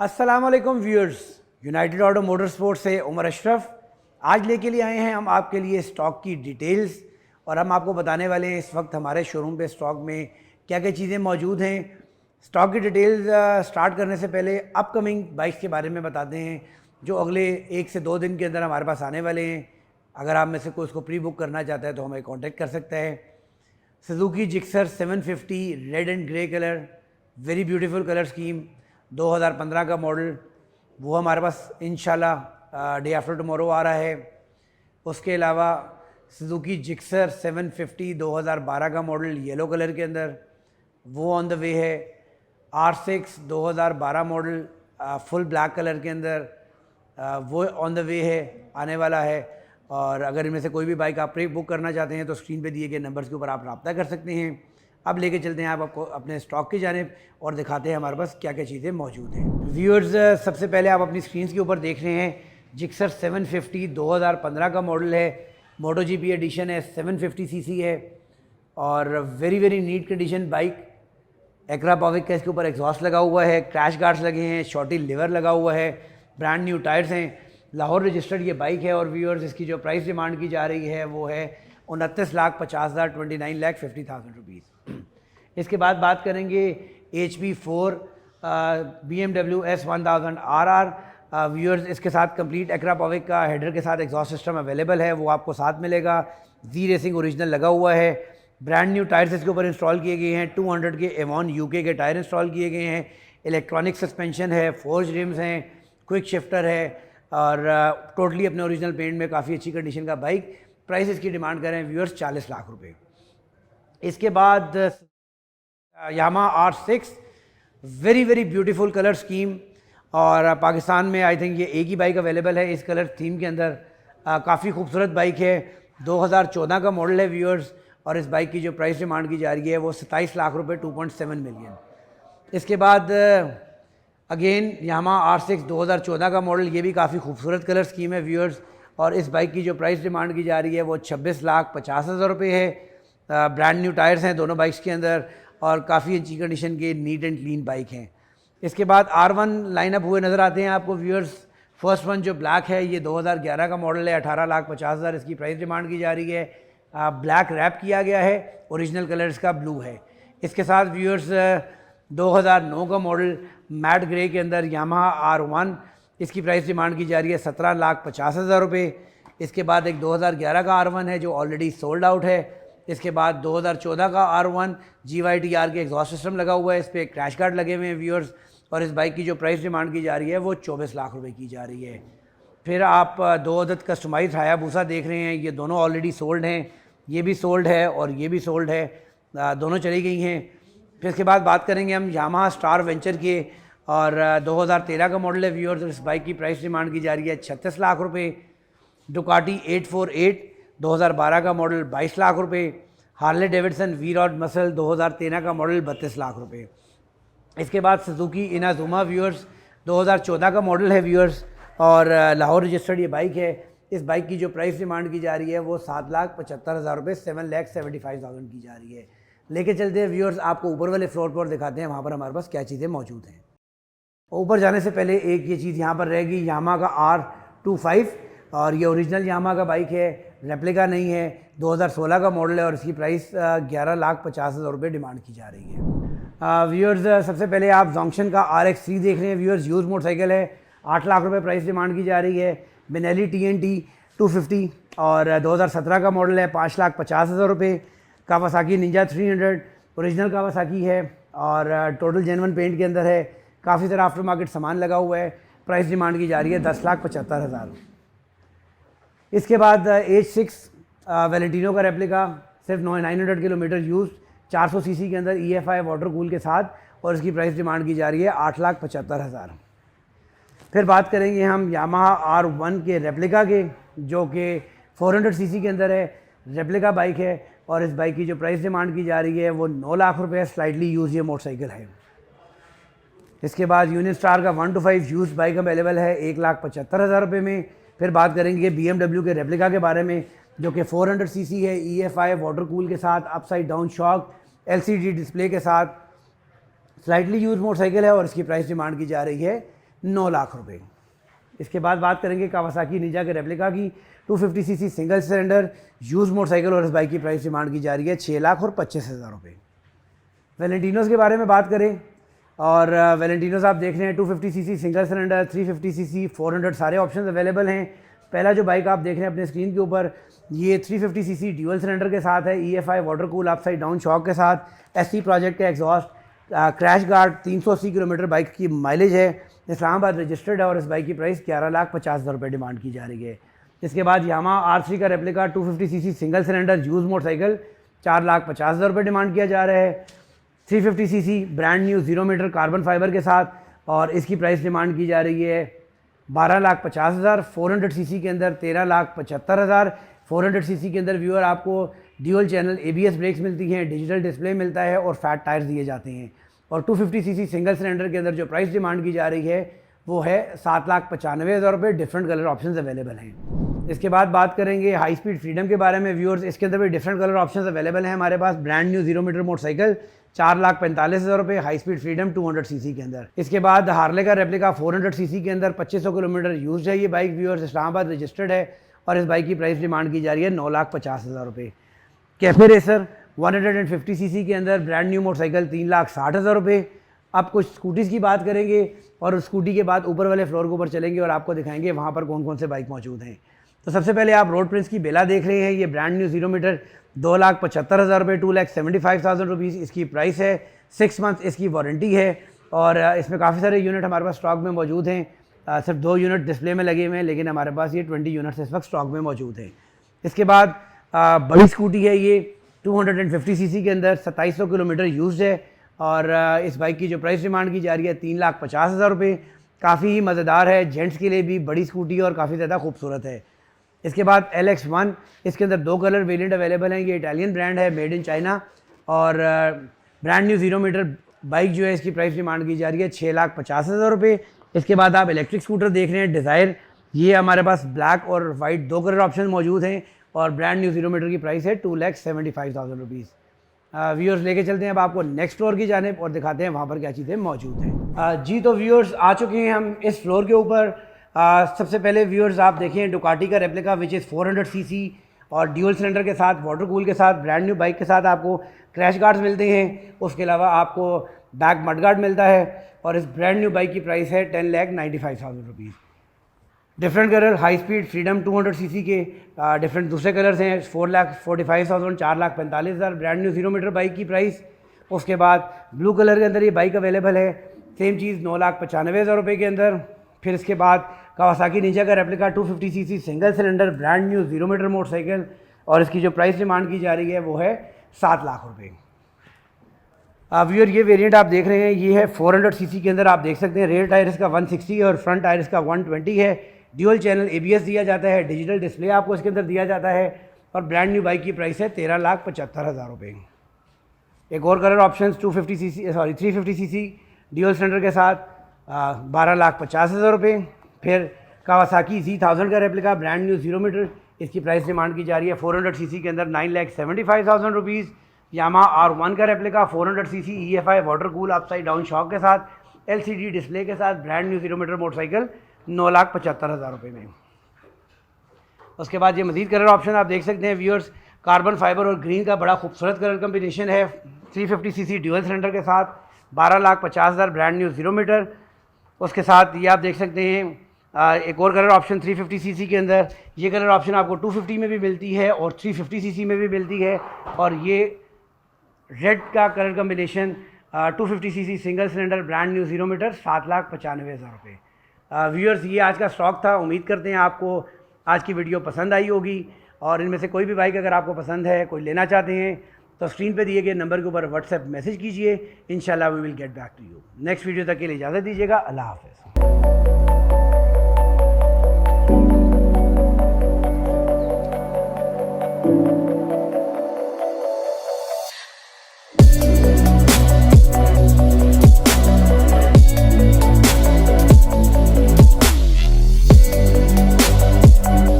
अस्सलामुअलैकुम viewers, United auto motor sports से उमर अशरफ आज लेके लिए आए हैं हम आपके लिए स्टॉक की डिटेल्स। और हम आपको बताने वाले हैं इस वक्त हमारे शोरूम पे स्टॉक में क्या क्या चीज़ें मौजूद हैं। स्टॉक की डिटेल्स स्टार्ट करने से पहले अपकमिंग बाइक्स के बारे में बताते हैं जो अगले 1 से 2 दिन के अंदर हमारे पास आने वाले हैं। अगर आप में से कोई उसको प्री बुक करना चाहता है तो हमें कॉन्टेक्ट कर सकता है। Suzuki Gixxer 750 red and grey colour, very beautiful colour scheme, 2015 का मॉडल, वो हमारे पास इंशाल्लाह डे आफ्टर टुमारो आ रहा है। उसके अलावा सुजुकी जिक्सर 750 2012 का मॉडल येलो कलर के अंदर, वो ऑन द वे है। R6 2012 model full black colour के अंदर, वो ऑन द वे है, आने वाला है। और अगर इनमें से कोई भी बाइक आप प्री बुक करना चाहते हैं तो स्क्रीन पे दिए गए नंबर्स के ऊपर आप रब्ता कर सकते हैं। अब लेके चलते हैं आपको अपने स्टॉक की जानिब और दिखाते हैं हमारे पास क्या क्या चीज़ें मौजूद हैं। व्यूअर्स, सबसे पहले आप अपनी स्क्रीन के ऊपर देख रहे हैं जिक्सर 750 2015 का मॉडल है, मोटो GP एडिशन है, 750 cc है और very very neat condition bike. एक्रा पॉविक का इसके ऊपर एग्जॉस्ट लगा हुआ है, क्रैश गार्ड्स लगे हैं, शॉर्टी लिवर लगा हुआ है, ब्रांड न्यू टायर्स हैं, लाहौर रजिस्टर्ड ये बाइक है। और व्यूअर्स, इसकी जो प्राइस डिमांड की जा रही है वो है 29,50,000 29,50,000 रुपीज़। इसके बाद बात करेंगे HP4 BMW S1000 RR। Viewers, इसके साथ कंप्लीट एक्रा पॉविक का हेडर के साथ एग्जॉस्ट सिस्टम अवेलेबल है, वो आपको साथ मिलेगा। जी रेसिंग ओरिजिनल लगा हुआ है, ब्रांड न्यू टायर्स इसके ऊपर इंस्टॉल किए गए हैं, 200 के एवॉन UK के टायर इंस्टॉल किए गए हैं, इलेक्ट्रॉनिक सस्पेंशन है, फोर्ज रिम्स हैं, क्विक शिफ्टर है और टोटली अपने ओरिजिनल पेंट में काफ़ी अच्छी कंडीशन का बाइक। प्राइस इसकी डिमांड करें व्यूअर्स 40 लाख रुपए। इसके बाद Yamaha R6, very very beautiful colour scheme और पाकिस्तान में आई थिंक ये एक ही बाइक अवेलेबल है इस कलर थीम के अंदर। काफ़ी खूबसूरत बाइक है, 2014 का मॉडल है व्यूअर्स। और इस बाइक की जो प्राइस डिमांड की जा रही है वो 27 लाख रुपए 2.7 मिलियन। इसके बाद अगेन यामाहा R6 2014 का मॉडल, ये भी काफ़ी खूबसूरत कलर स्कीम है व्यूअर्स। और इस बाइक की जो प्राइस डिमांड की जा रही है वो 26,50,000 रुपये है। ब्रांड न्यू टायर्स हैं दोनों बाइक्स के अंदर और काफ़ी अच्छी कंडीशन के नीट एंड क्लीन बाइक हैं। इसके बाद R1 लाइनअप हुए नज़र आते हैं आपको व्यूअर्स। फर्स्ट वन जो ब्लैक है ये 2011 का मॉडल है, 18,50,000 इसकी प्राइस डिमांड की जा रही है। ब्लैक रैप किया गया है, ओरिजिनल कलर इसका ब्लू है। इसके साथ व्यूअर्स 2009 का मॉडल मैट ग्रे के अंदर यामाहा R1, इसकी प्राइस डिमांड की जा रही है 17,50,000 रुपये। इसके बाद एक 2011 का R1 है जो ऑलरेडी सोल्ड आउट है। इसके बाद 2014 का R1 GYTR के एग्जॉस्ट सिस्टम लगा हुआ है, इस पर क्रैश गार्ड लगे हुए हैं व्यूअर्स। और इस बाइक की जो प्राइस डिमांड की जा रही है वो 24 लाख रुपए की जा रही है। फिर आप 2 अदद कस्टमाइज हायाबूसा देख रहे हैं, ये दोनों ऑलरेडी सोल्ड हैं, ये भी सोल्ड है और ये भी सोल्ड है, दोनों चली गई हैं। फिर इसके बाद बात करेंगे हम यामाहा स्टार वेंचर के और 2013 का मॉडल है व्यूअर्स। इस बाइक की प्राइस डिमांड की जा रही है 36 लाख रुपये। डुकाटी 848 2012 का मॉडल 22 लाख रुपये। हार्ले डेविडसन वी-रॉड मसल 2013 का मॉडल 32 लाख रुपये। इसके बाद सुजुकी इनाजुमा व्यूअर्स 2014 का मॉडल है व्यूअर्स और लाहौर रजिस्टर्ड ये बाइक है। इस बाइक की जो प्राइस डिमांड की जा रही है वो 7,75,000 रुपये 7,75,000 की जा रही है। लेके चलते हैं व्यूअर्स, आपको ऊपर वाले फ्लोर पर दिखाते हैं वहाँ पर हमारे पास क्या चीज़ें मौजूद हैं। ऊपर जाने से पहले एक ये चीज़ यहाँ पर रहेगी, यामाहा का R25 और ये ओरिजिनल यामाहा का बाइक है, रेप्लिका नहीं है, 2016 का मॉडल है और इसकी प्राइस 11,50,000 रुपये डिमांड की जा रही है। व्यूअर्स, सबसे पहले आप जोंक्शन का RX3 देख रहे हैं व्यूअर्स, यूज़ मोटरसाइकिल है, 8 लाख रुपये प्राइस डिमांड की जा रही है। बेनेली TNT 250 और 2017 का मॉडल है, 5,50,000 रुपये। कावासाकी निंजा 300 ओरिजिनल कावासाकी है और टोटल जेन्युइन पेंट के अंदर है, काफ़ी सारा आफ्टर मार्केट सामान लगा हुआ है। प्राइस डिमांड की जा रही है 10,75,000। इसके बाद H6 वैलेंटिनो का रेप्लिका, सिर्फ 900 किलोमीटर यूज, 400 cc के अंदर EFI वाटर कूल के साथ और इसकी प्राइस डिमांड की जा रही है 8,75,000। फिर बात करेंगे हम यामाहा R1 के रेप्लिका के, जो कि 400 cc के अंदर है, रेप्लिका बाइक है और इस बाइक की जो प्राइस डिमांड की जा रही है वो 9 लाख रुपये, स्लाइटली यूज ये मोटरसाइकिल है। इसके बाद यूनियन स्टार का 1 to 5 यूज बाइक अवेलेबल है 1,75,000 रुपये में। फिर बात करेंगे BMW के रेप्लिका के बारे में, जो कि 400 cc है, EFI वाटर कूल के साथ, upside down shock, LCD display के साथ, स्लाइटली यूज मोटरसाइकिल है और इसकी प्राइस डिमांड की जा रही है 9 लाख रुपए। इसके बाद बात करेंगे कावासाकी निंजा के रेप्लिका की 250 CC single cylinder use motorcycle, और इस बाइक की प्राइस डिमांड की जा रही है 6 लाख और 25,000 रुपये। वैलेंटिनोज़ के बारे में बात करें, और वैलेंटिनोज़ आप देख रहे हैं 250 सीसी सिंगल सिलेंडर, 350 सीसी, 400, सारे ऑप्शन अवेलेबल हैं। पहला जो बाइक आप देख रहे हैं अपने स्क्रीन के ऊपर, ये 350 सीसी ड्यूअल सिलेंडर के साथ है, EFI water cool upside down shock के साथ, SC प्रोजेक्ट का exhaust, crash guard, 380 kilometre bike की माइलेज है, इस्लामाबाद रजिस्टर्ड है, और इस बाइक की प्राइस 11,50,000 रुपये डिमांड की जा रही है। इसके बाद यामाहा R3 का replica 250 CC single cylinder use motorcycle 4,50,000 रुपये डिमांड किया जा रहा है। 350 CC brand new 0 metre carbon fibre के साथ, और इसकी प्राइस डिमांड की जा रही है 12,50,000। 400 सीसी के अंदर 13,75,000। 400 सीसी के अंदर व्यूअर आपको ड्यूअल चैनल ABS ब्रेक्स मिलती हैं, डिजिटल डिस्प्ले मिलता है और फैट टायर्स दिए जाते हैं। और 250 सीसी सिंगल सिलेंडर के अंदर जो प्राइस डिमांड की जा रही है वो है 7,95,000 रुपये। डिफरेंट कलर ऑप्शंस अवेलेबल हैं। इसके बाद बात करेंगे हाई स्पीड फ्रीडम के बारे में व्यूअर्स। इसके अंदर भी डिफरेंट कलर ऑप्शंस अवेलेबल हैं हमारे पास। ब्रांड न्यू 0 मीटर मोटरसाइकिल 4,45,000 रुपये, हाई स्पीड फ्रीडम 200 सीसी के अंदर। इसके बाद हार्ले का रेप्लिका 400 सीसी के अंदर 2500 किलोमीटर यूज है ये बाइक व्यूअर्स, इस्लामाबाद रजिस्टर्ड है, और इस बाइक की प्राइस डिमांड की जा रही है 9,50,000 रुपये। कैफे रेसर 150 सीसी के अंदर ब्रांड न्यू मोटरसाइकिल 3,60,000 रुपये। अब कुछ स्कूटीज़ की बात करेंगे, और उस स्कूटी के बाद ऊपर वाले फ्लोर के ऊपर चलेंगे और आपको दिखाएंगे वहाँ पर कौन कौन से बाइक मौजूद हैं। तो सबसे पहले आप रोड प्रिंस की बेला देख रहे हैं, ये ब्रांड न्यू 0 मीटर 2,75,000 रुपये, 2,75,000 रुपीज़ इसकी प्राइस है। 6 मंथ इसकी वारंटी है, और इसमें काफ़ी सारे यूनिट हमारे पास स्टॉक में मौजूद हैं। सिर्फ 2 यूनिट डिस्प्ले में लगे हुए हैं, लेकिन हमारे पास ये 20 यूनिट्स इस वक्त स्टॉक में मौजूद हैं। इसके बाद बड़ी स्कूटी है ये 250 सीसी के अंदर 2700 किलोमीटर यूज्ड है, और इस बाइक की जो प्राइस डिमांड की जा रही है 3,50,000 रुपये। काफ़ी ही मज़ेदार है, जेंट्स के लिए भी बड़ी स्कूटी और काफ़ी ज़्यादा खूबसूरत है। इसके बाद LX1, इसके अंदर 2 कलर वेरिएंट अवेलेबल हैं। ये इटालियन ब्रांड है, मेड इन चाइना, और ब्रांड न्यू 0 मीटर बाइक जो है इसकी प्राइस डिमांड की जा रही है 6,50,000 रुपये। इसके बाद आप इलेक्ट्रिक स्कूटर देख रहे हैं डिज़ायर, ये हमारे पास ब्लैक और वाइट 2 कलर ऑप्शन मौजूद हैं, और ब्रांड न्यू 0 मीटर की प्राइस है 2,75,000 रुपीज़। व्यूअर्स लेके चलते हैं अब आपको नेक्स्ट फ्लोर की जानिब और दिखाते हैं वहाँ पर क्या चीज़ें मौजूद हैं। जी तो व्यूअर्स आ चुके हैं हम इस फ्लोर के ऊपर। सबसे पहले व्यूअर्स आप देखें डुकाटी का रेप्लिका विच इज़ 400 सीसी और ड्यूअल सिलेंडर के साथ, वाटर कूल के साथ, ब्रांड न्यू बाइक के साथ आपको क्रैश गार्ड्स मिलते हैं। उसके अलावा आपको बैक मड गार्ड मिलता है, और इस ब्रांड न्यू बाइक की प्राइस है 10,95,000 rupees. Different colour high speed freedom 200 CC के डिफरेंट दूसरे कलर्स हैं 4,45,000, 4,45,000 ब्रांड न्यू 0 मीटर बाइक की प्राइस। उसके बाद ब्लू कलर के अंदर ये बाइक अवेलेबल है, सेम चीज़ 9,95,000 रुपये के अंदर। फिर इसके बाद कावासाकी निंजा का replica 250 CC single cylinder brand new 0 metre motorcycle, और इसकी जो प्राइस डिमांड की जा रही है वो है 7 लाख रुपये। व्यूअर ये वेरिएंट आप देख रहे हैं, ये है 400 सीसी के अंदर। आप देख सकते हैं रेयर टायर इसका 160 और फ्रंट टायर इसका 120 है। ड्यूअल चैनल ABS दिया जाता है, डिजिटल डिस्प्ले आपको इसके अंदर दिया जाता है, और ब्रांड न्यू बाइक की प्राइस है 13,75,000 रुपये। एक और colour option 350 CC dual cylinder के साथ 12,50,000 रुपये। फिर कावासाकी Z1000 का रेप्लिका ब्रांड न्यू 0 मीटर, इसकी प्राइस डिमांड की जा रही है 400 सीसी के अंदर 9,75,000 रुपीज़। यामाहा R1 का replica 400 CC EFI water cool upside down shock के साथ, LCD डिस्प्ले के साथ, ब्रांड न्यू 0 मीटर मोटरसाइकिल 9,75,000 रुपये में। उसके बाद ये मज़ीद कलर ऑप्शन आप देख सकते हैं व्यूअर्स, कार्बन फाइबर और ग्रीन का बड़ा खूबसूरत कलर कम्बिनेशन है 350 सीसी ड्यूअल सिलेंडर के साथ 12,50,000 ब्रांड न्यू 0 मीटर। उसके साथ ये आप देख सकते हैं एक और कलर ऑप्शन 350 सीसी के अंदर, ये कलर ऑप्शन आपको 250 में भी मिलती है और 350 सीसी में भी मिलती है, और ये रेड का colour combination 250 CC single cylinder brand new 0 metre 7,95,000 रुपये। व्यूअर्स ये आज का स्टॉक था। उम्मीद करते हैं आपको आज की वीडियो पसंद आई होगी, और इनमें से कोई भी बाइक अगर आपको पसंद है, कोई लेना चाहते हैं, तो स्क्रीन पे दिए गए नंबर के ऊपर व्हाट्सएप मैसेज कीजिए। इंशाल्लाह we will get back to you. Next video तक के लिए इजाज़त दीजिएगा। अल्लाह हाफ़िज़।